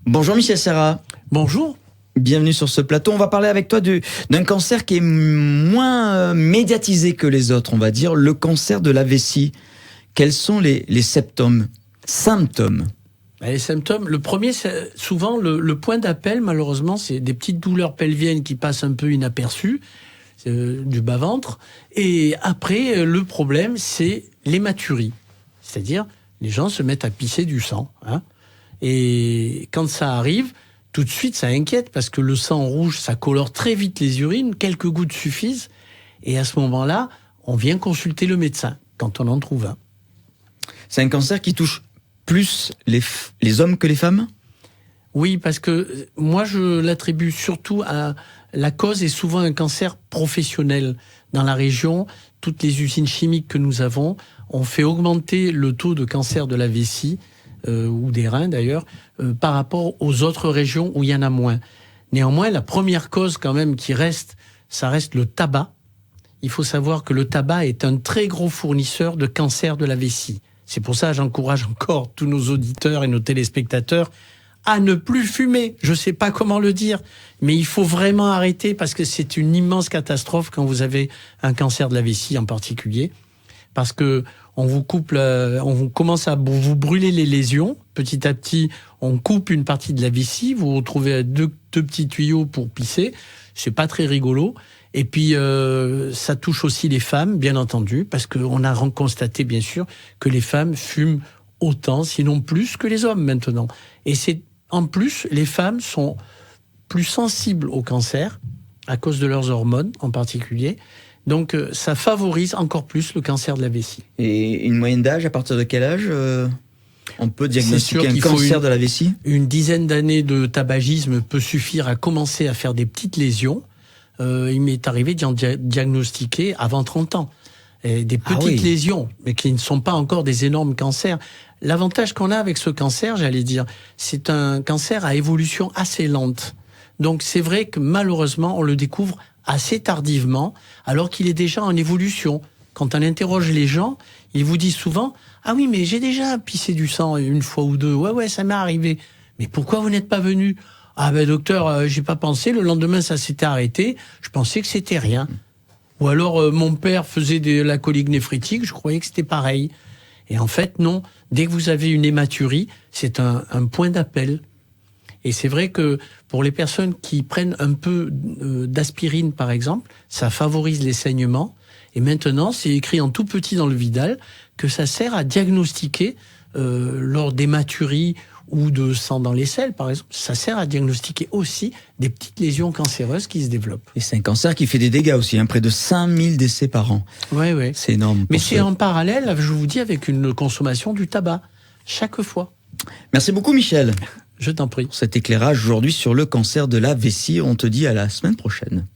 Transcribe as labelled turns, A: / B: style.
A: Bonjour Michel Serra.
B: Bonjour.
A: Bienvenue sur ce plateau. On va parler avec toi d'un cancer qui est moins médiatisé que les autres, on va dire, le cancer de la vessie. Quels sont les symptômes?
B: Les symptômes, le premier, c'est souvent le point d'appel, malheureusement, c'est des petites douleurs pelviennes qui passent un peu inaperçues, du bas-ventre. Et après, le problème, c'est l'hématurie. C'est-à-dire, les gens se mettent à pisser du sang. Et quand ça arrive, tout de suite, ça inquiète parce que le sang rouge, ça colore très vite les urines, quelques gouttes suffisent. Et à ce moment-là, on vient consulter le médecin quand on en trouve un.
A: C'est un cancer qui touche plus les hommes que les femmes ?
B: Oui, parce que moi, je l'attribue surtout à la cause est souvent un cancer professionnel. Dans la région, toutes les usines chimiques que nous avons ont fait augmenter le taux de cancer de la vessie, ou des reins d'ailleurs, par rapport aux autres régions où il y en a moins. Néanmoins, la première cause quand même qui reste, ça reste le tabac. Il faut savoir que le tabac est un très gros fournisseur de cancer de la vessie. C'est pour ça que j'encourage encore tous nos auditeurs et nos téléspectateurs à ne plus fumer. Je ne sais pas comment le dire, mais il faut vraiment arrêter parce que c'est une immense catastrophe quand vous avez un cancer de la vessie en particulier. Parce que on vous coupe, on commence à vous brûler les lésions. Petit à petit, on coupe une partie de la vessie. Vous retrouvez deux petits tuyaux pour pisser. C'est pas très rigolo. Et puis, ça touche aussi les femmes, bien entendu, parce qu'on a constaté, bien sûr, que les femmes fument autant, sinon plus que les hommes maintenant. Et en plus, les femmes sont plus sensibles au cancer, à cause de leurs hormones en particulier. Donc, ça favorise encore plus le cancer de la vessie.
A: Et une moyenne d'âge, à partir de quel âge on peut diagnostiquer un cancer de la vessie ?
B: Une dizaine d'années de tabagisme peut suffire à commencer à faire des petites lésions. Il m'est arrivé d'en diagnostiquer avant 30 ans. Et des petites lésions, mais qui ne sont pas encore des énormes cancers. L'avantage qu'on a avec ce cancer, j'allais dire, c'est un cancer à évolution assez lente. Donc c'est vrai que malheureusement, on le découvre assez tardivement, alors qu'il est déjà en évolution. Quand on interroge les gens, ils vous disent souvent « Ah oui, mais j'ai déjà pissé du sang une fois ou deux. Ouais, ça m'est arrivé. Mais pourquoi vous n'êtes pas venu ?»« Ah ben docteur, j'ai pas pensé, le lendemain ça s'était arrêté, je pensais que c'était rien. » Ou alors mon père faisait de la colique néphritique, je croyais que c'était pareil. Et en fait non, dès que vous avez une hématurie, c'est un point d'appel. Et c'est vrai que pour les personnes qui prennent un peu d'aspirine, par exemple, ça favorise les saignements. Et maintenant, c'est écrit en tout petit dans le Vidal que ça sert à diagnostiquer lors d'hématuries ou de sang dans les selles, par exemple. Ça sert à diagnostiquer aussi des petites lésions cancéreuses qui se développent.
A: Et c'est un cancer qui fait des dégâts aussi, près de 5000 décès par an.
B: Oui.
A: C'est énorme.
B: Mais c'est en parallèle, je vous dis, avec une consommation du tabac, chaque fois.
A: Merci beaucoup Michel.
B: Je t'en prie.
A: Pour cet éclairage aujourd'hui sur le cancer de la vessie. On te dit à la semaine prochaine.